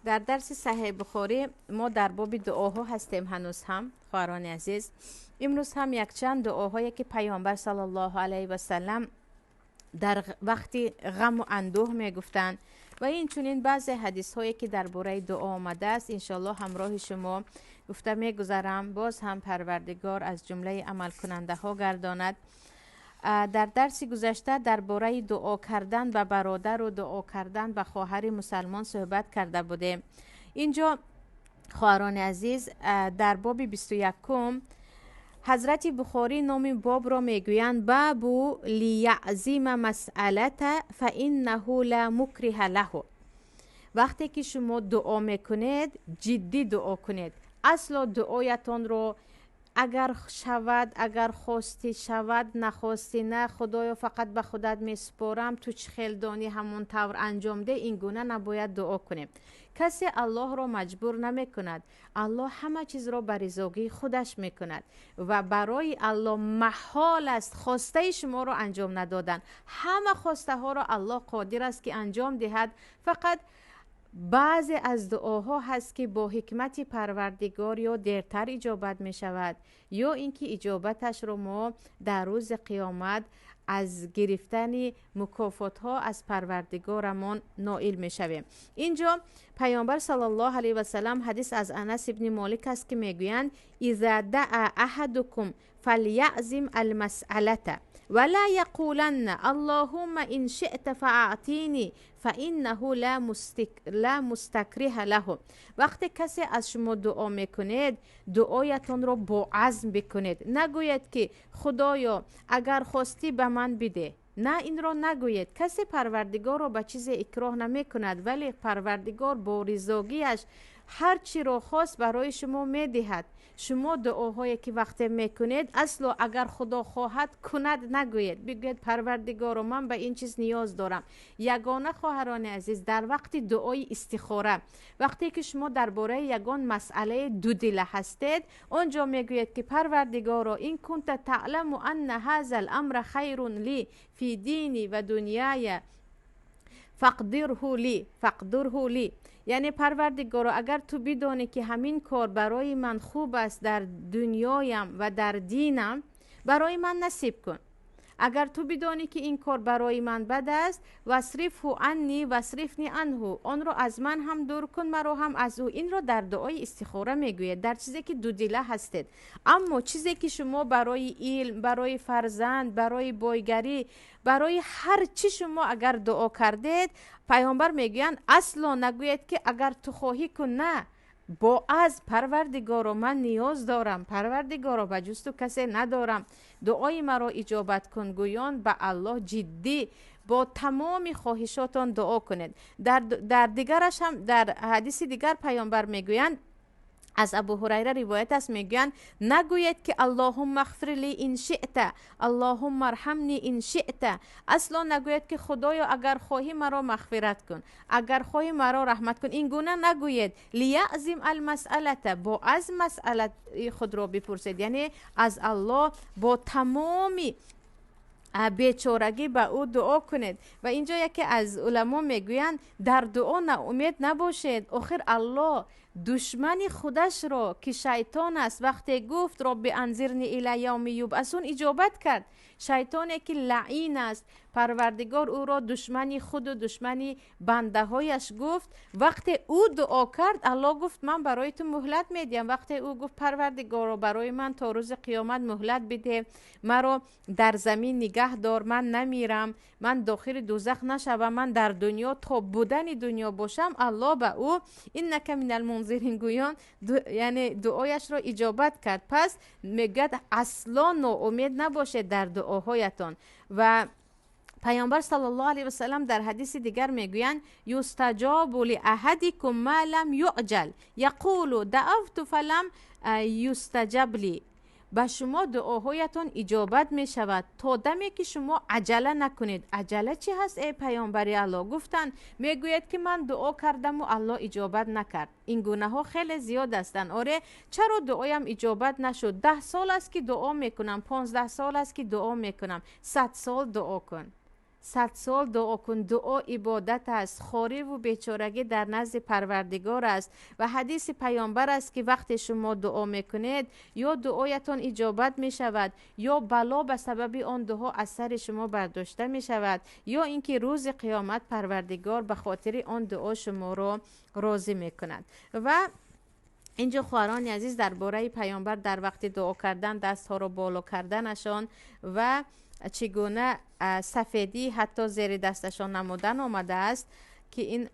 در درس صحیح بخاری ما در باب دعاها هستیم هنوز هم خواهران عزیز. امروز هم یک چند دعاهایی که پیامبر صلی الله علیه و سلم در وقتی غم و اندوه می گفتن و این چونین بعض حدیث هایی که درباره دعا آمده است انشالله همراه شما گفته می گذارم. باز هم پروردگار از جمله عمل کننده ها گرداند. در درس گذشته درباره دعا کردن به برادر و دعا کردن به خواهر مسلمان صحبت کرده بودیم. اینجا خواهران عزیز در باب 21 حضرت بخاری نام باب را میگویند باب لیعظیم مسئلت فانه لا مکره له. وقتی که شما دعا میکنید جدی دعا کنید. اصلا دعایتان رو اگر شود، اگر خواستی شود، نخواستی نه، خدایا فقط به خودت میسپارم، تو چه خیلدانی همون طور انجام ده، این گونه نباید دعا کنیم. کسی الله را مجبور نمی کند. الله همه چیز را به رضایت خودش می کند و برای الله محال است خواسته شما را انجام ندادن. همه خواسته ها را الله قادر است که انجام دهد. فقط بعضی از دعاها هست که با حکمت پروردگار یا دیرتر اجابت می شود یا اینکه اجابتش رو ما در روز قیامت از گرفتن مکافات ها از پروردگارمون نائل می شویم. اینجا پیامبر صلی الله علیه و سلم حدیث از انس ابن مالک است که میگویند اذا دعا احدکم فلیعزم المسئله ولا یقولن اللهم ان شئت فاعطینی فانه لا مستکره له. وقتی کسی از شما دعا میکنید دعایتون رو با عزم بکنید. نگوید که خدایا اگر خواستی به من بده. نه، این را نگوید. کسی پروردگار را به چیز اکراه نمی کند، ولی پروردگار با رضایتش هر چی را خواست برای شما می دهد. شما دعاهایی که وقتی میکنید اصلا اگر خدا خواهد کند نگوید، بگوید پروردگار من به این چیز نیاز دارم. یگانه خواهران عزیز در وقت دعای استخاره، وقتی که شما درباره یگان مسئله دو دل هستید، اونجا میگوید که پروردگارا این کنت تعلم ان هذا الامر خیر لی فی دینی و دنیای فقدره لی. یعنی پروردگارا اگر تو بدانی که همین کار برای من خوب است در دنیایم و در دینم، برای من نصیب کن. اگر تو بدانی که این کار برای من بد است، واصرفه عنی واصرفنی عنه، آن را از من هم دور کن، مرا هم از او. این را در دعای استخاره میگوید در چیزی که دو دله هستید. اما چیزی که شما برای علم، برای فرزند، برای بایگری، برای هر چی شما اگر دعا کردید، پیامبر میگویند اصلا نگوید که اگر تو خواهی کن. نه، با از پروردگارا من نیاز دارم، پروردگارا به جز تو کسی ندارم، دعای مرا اجابت کن. گویان به الله جدی با تمام خواهشاتان دعا کنید. در دیگرش هم در حدیث دیگر پیامبر میگویند، از ابو هریره روایت است، میگویند نگوید که اللهم اغفر لی ان شئت، اللهم ارحمنی ان شئت. اصلا نگوید که خدایا اگر خواهی مرا مغفرت کن، اگر خواهی مرا رحمت کن. این گونه نگوید. لیعزم المسئله، با از مسئله خود را بپرسید، یعنی از الله با تمامی بیچارگی به او دعا کنید. و اینجا یکی از علما میگویند در دعا ناامید نباشید. آخر الله دشمن خودش را که شیطان است وقتی گفت رب انظرنی الی یوم یبعثون اجابت کرد. شیطانی که لعین است، پروردگار او را دشمنی خود و دشمنی بنده هایش گفت. وقتی او دعا کرد الله گفت من برای تو مهلت میدیم. وقتی او گفت پروردگار برای من تا روز قیامت مهلت بده، مرا در زمین نگه دار، من نمیرم، من داخل دوزخ نشوم، من در دنیا تا بودن دنیا باشم، الله به او اینک من المنذرین گویان یعنی دعایش را اجابت کرد. پس میگه اصلا ناامید نباشید در دعاهایتان. و پیامبر صلی الله علیه و سلم در حدیث دیگر میگویند یستجاب لاحدکم ما لم یعجل یقول دعوت فلم یستجب لی. به شما دعاهایتان اجابت می شود تا دمی که شما عجله نکنید. عجله چی هست ای پیامبر الله؟ گفتن میگوید که من دعا کردم و الله اجابت نکرد. این گونه ها خیلی زیاد هستند. آره چرا دعایم اجابت نشد؟ 10 سال است که دعا میکنم، 15 سال است که دعا میکنم، 100 سال دعا کن. 100 سال دعا کن. دعا عبادت است، خواری و بیچارگی در نزد پروردگار است و حدیث پیامبر است که وقتی شما دعا میکنید یا دعایتان اجابت می شود یا بلا به سبب آن دعا از سر شما برداشته می شود یا اینکه روز قیامت پروردگار به خاطر آن دعا شما را راضی می کند. و اینجا خواهران عزیز درباره پیامبر در وقت دعا کردن دست ها را بالا کردنشان و چگونه سفیدی حتی زیر دستشان نمودن آمده است که این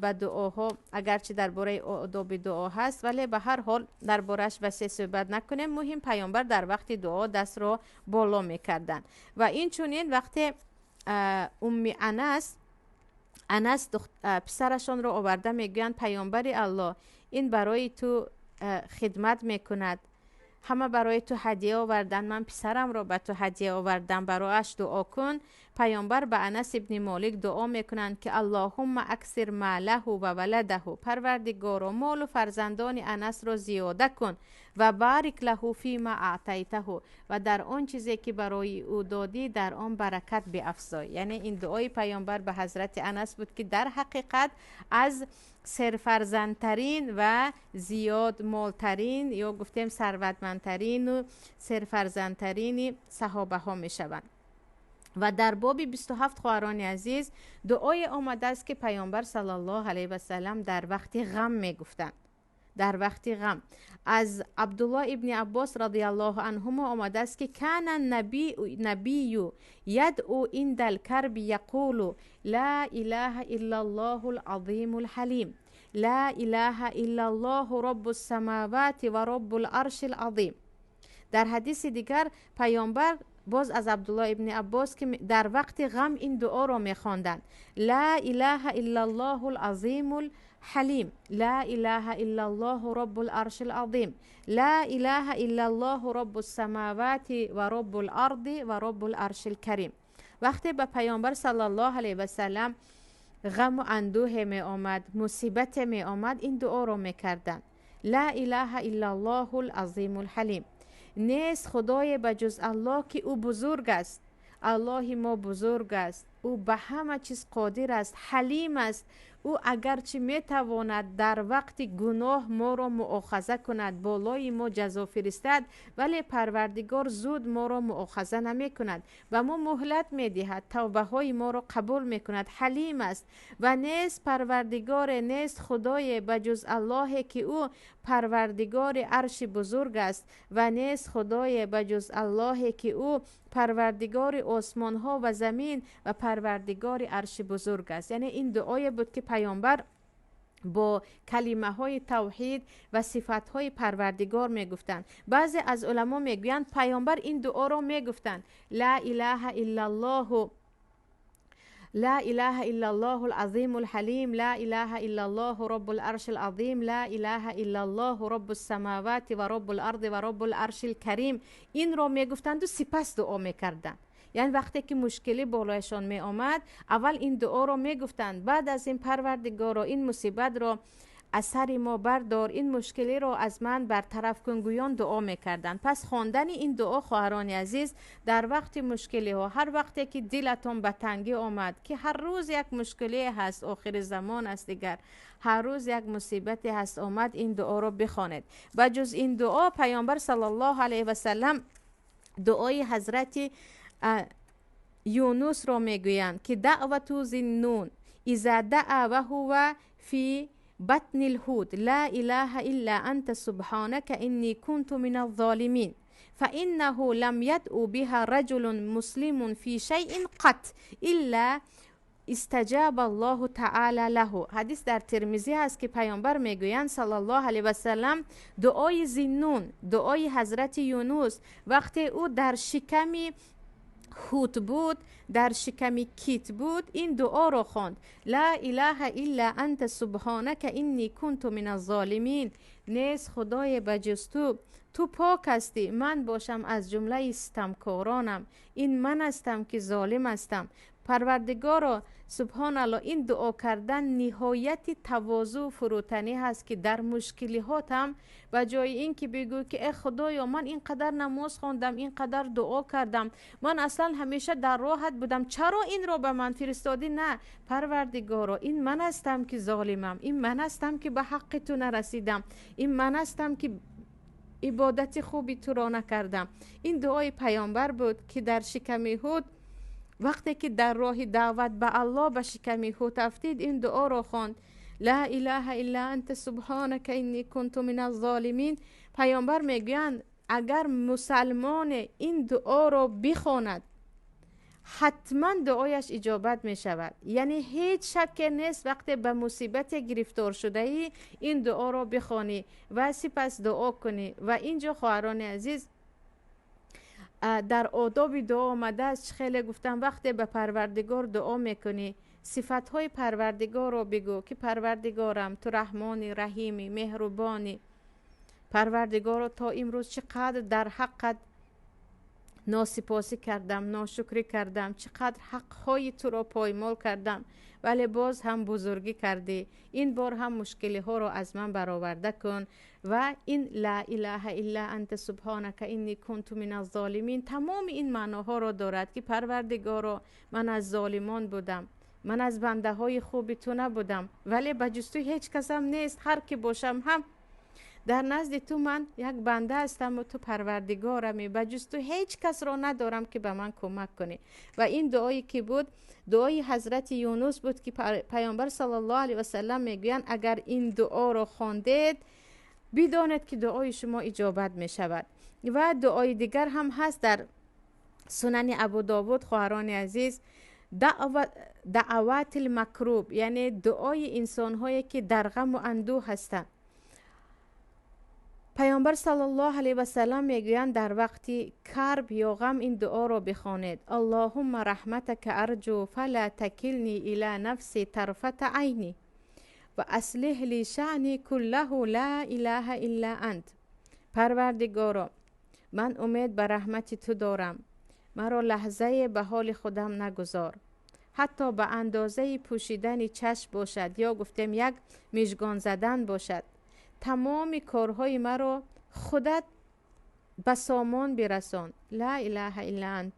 به دعاها اگرچه درباره آداب دعا هست ولی به هر حال دربارش بسیار صحبت نکنیم. مهم پیامبر در وقت دعا دست را بالا میکردن و این چونین وقتی انس پسرشان را آورده میگویند پیامبر الله این برای تو خدمت میکند، همه برای تو هدیه آوردن، من پسرم را به تو هدیه آوردم، برایش دعا کن. پیامبر به انس ابن مالک دعا میکنند که اللهم اکثر ماله و ولده، پروردگار و مال و فرزندان انس را زیاده کن و بارک له فیما اعطیته، و در آن چیزی که برای او دادی در آن برکت بیفزای. یعنی این دعای پیامبر به حضرت انس بود که در حقیقت از سرفرزندترین و زیاد مالترین یا گفتیم ثروتمندترین و سرفرزندترین صحابه ها می شوند. و در باب 27 خواهران عزیز دعای آمده است که پیامبر صلی الله علیه و سلم در وقت غم می گفتند. در وقت غم از عبدالله ابن عباس رضی الله عنهما آمده است که کان نبی یدعو عند الکرب یقول لا اله الا الله العظیم الحلیم، لا اله الا الله رب السماوات و رب العرش العظیم. در حدیث دیگر پیامبر باز از عبدالله ابن عباس که در وقت غم این دعا را می‌خواندند، لا اله الا الله العظیم الحلیم، لا اله الا الله رب العرش العظیم، لا اله الا الله رب السماوات و رب الارض و رب العرش الکریم. وقتی به پیامبر صلی الله علیه و سلم غم و اندوه می آمد، مصیبت می آمد، این دعا را می‌کردند، لا اله الا الله العظیم الحلیم، نیست خدای بجز الله که او بزرگ است، الله ما بزرگ است، او به همه چیز قادر است، حلیم است، او اگرچه میتواند در وقت گناه ما را مؤاخذه کند، بالای ما جزا فرستد، ولی پروردگار زود ما را مؤاخذه نمی کند و ما مهلت می دهد، توبه های ما را قبول می کند، حلیم است و نیست پروردگار، نیست خدای بجز الله که او پروردگار عرش بزرگ است و نیست خدای بجز الله که او پروردگار آسمان ها و زمین و پروردگار عرش بزرگ است. یعنی این دعای بود که پیامبر با کلمه های توحید و صفت های پروردگار می گفتند. بعضی از علما می گویند پیامبر این دعا را می گفتند، لا اله الا الله، لا اله الا الله العظیم الحلیم، لا اله الا الله رب العرش العظیم، لا اله الا الله رب السماوات و رب الارض و رب العرش الکریم. این را می گفتند و سپس دعا می کردند. یعنی وقتی که مشکلی بالایشان می آمد اول این دعا را می گفتند، بعد از این پروردگار را این مصیبت را از سر ما بردار، این مشکلی را از من برطرف کن، گویان دعا میکردند. پس خواندن این دعا خواهران عزیز در وقت مشکلی ها، هر وقتی که دلتون به تنگی آمد که هر روز یک مشکلی هست، آخر زمان است دیگر، هر روز یک مصیبتی هست آمد، این دعا را بخوانید. بجز این دعا پیامبر صلی الله علیه و سلم دعای حضرت یونس را میگویند که دعوت ذی اذا دعا و هو فی بطن الحوت، لا اله الا انت سبحانك انی كنت من الظالمین، فانه لم يدعو بها رجل مسلم في شيء قط الا استجاب الله تعالی له. حدیث در ترمذی است که پیامبر میگویند صلی الله علیه و سلم دعای ذی، دعای حضرت یونس وقتی او در شکم حوت بود، در شکم کیت بود، این دعا را خواند، لا اله الا انت سبحانك انی کنت من الظالمین، نیست خدای بجز تو پاک هستی، من باشم از جمله ستمکارانم، این من هستم که ظالم هستم. پروردگارا سبحان الله، این دعا کردن نهایت تواضع و فروتنی هست که در مشکلات هم به جای این که بگو که ای خدایا من اینقدر نماز خواندم، اینقدر دعا کردم، من اصلا همیشه در راحت بودم، چرا این رو به من فرستادی؟ نه، پروردگارا این من هستم که ظالمم، این من هستم که به حق تو نرسیدم، این من هستم که عبادت خوبی تو را نکردم. این دعای پیامبر بود که در شکم هود وقتی که در راه دعوت به الله به شکم هود افتید این دعا را خواند: لا اله الا انت سبحانك انی کنت من الظالمین. پیامبر میگویند اگر مسلمان این دعا را بخواند حتما دعایش اجابت می شود. یعنی هیچ شک نیست وقتی به مصیبت گرفتار شده ای این دعا را بخوانی و سپس دعا کنی. و اینجا خواهران عزیز در آداب دعا آمده است، خیلی گفتم وقتی به پروردگار دعا میکنی صفتهای پروردگار را بگو که پروردگارم تو رحمانی، رحیمی، مهربانی. پروردگار تا امروز چقدر در حقت ناسپاسی کردم، ناشکری کردم، چقدر حقهای تو را پایمال کردم ولی باز هم بزرگی کردی. این بار هم مشکلی ها را از من برآورده کن. و این لا اله الا انت سبحانک انی کنت من الظالمین تمام این معناها را دارد که پروردگارا من از ظالمان بودم، من از بنده های خوبی تو نبودم، ولی به جز تو هیچ کسم نیست، هر کی باشم هم در نزد تو من یک بنده هستم و تو پروردگارمی، به جز تو هیچ کس را ندارم که به من کمک کنی. و این دعایی که بود دعای حضرت یونس بود که پیامبر صلی الله علیه و سلم میگویند اگر این دعا را خواندید بدانید که دعای شما اجابت می شود. و دعای دیگر هم هست در سنن ابو داود خواهران عزیز، دعوات المکروب، یعنی دعای انسان هایی که در غم و اندوه هستند. پیامبر صلی الله علیه و سلم میگویند در وقتی کرب یا غم این دعا را بخوانید: اللهم رحمتک ارجو فلا تکلنی الی نفسی طرفت عینی و اصلح لی شأنی کله لا اله الا انت. پروردگارا من امید به رحمت تو دارم، مرا لحظه به حال خودم نگذار، حتی به اندازه پوشیدن چشم باشد یا گفتم یک مژگان زدن باشد، تمام کارهای مرا خودت به سامان برسان. لا اله الا انت،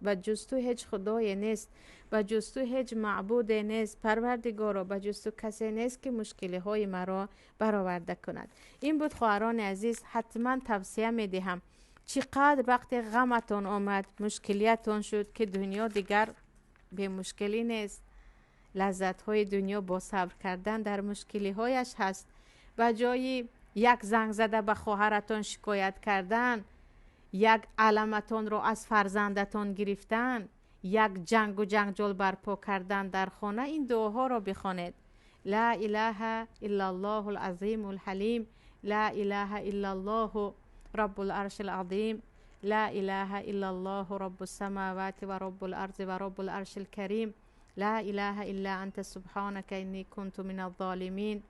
و جز تو هیچ خدای نیست، و جز تو هیچ معبود نیست. پروردگارا به جز تو کسی نیست که مشکلی های مرا برآورده کند. این بود خواهران عزیز، حتما توصیه می دهم چقدر وقتی غمتون آمد، مشکلیتون شد که دنیا دیگر به مشکلی نیست، لذت های دنیا با صبر کردن در مشکلی هایش هست. به جای یک زنگ زده به خواهرتون شکایت کردن، یک علمتون رو از فرزندتون گرفتن، یک جنگ و جنجال برپا کردن در خانه، این دعاها رو بخوانید: لا اله الا الله العظیم الحلیم، لا اله الا الله رب العرش العظیم، لا اله الا الله رب السماوات و رب الارض و رب العرش الکریم، لا اله الا انت سبحانک انی کنت من الظالمین،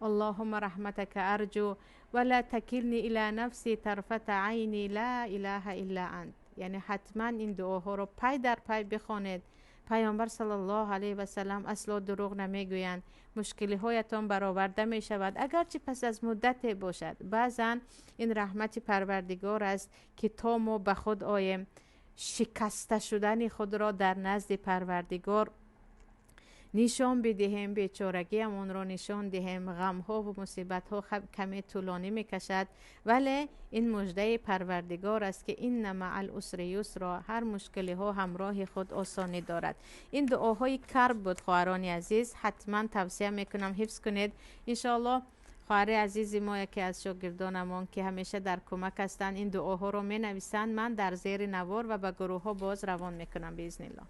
اللهم رحمتك ارجو ولا تکلنی الی نفسی طرفت عینی، لا اله الا انت. یعنی حتما این دعاها رو پای در پای بخوانید. پیامبر صلی الله علیه و سلم اصلا دروغ نمیگویند. مشکلی هایتان برآورده می شود اگرچه پس از مدت باشد. بعضا این رحمت پروردگار است که تا ما به خود آیم شکسته شدن خود را در نزد پروردگار نشان بدهیم، بیچارگی همون را نشان دهیم. غم ها و مصیبت ها کمی طولانی میکشد، ولی این مژده پروردگار است که این مع العسر یسرا، هر مشکلی ها همراه خود آسانی دارد. این دعاهای کرب بود خواهران عزیز، حتما توصیه میکنم حفظ کنید. انشاءالله خواهر عزیز ما یکی از شاگردانمان که همیشه در کمک هستند این دعاها رو می نویسند، من در زیر نوار و به گروه ها باز روان میکنم باذن الله.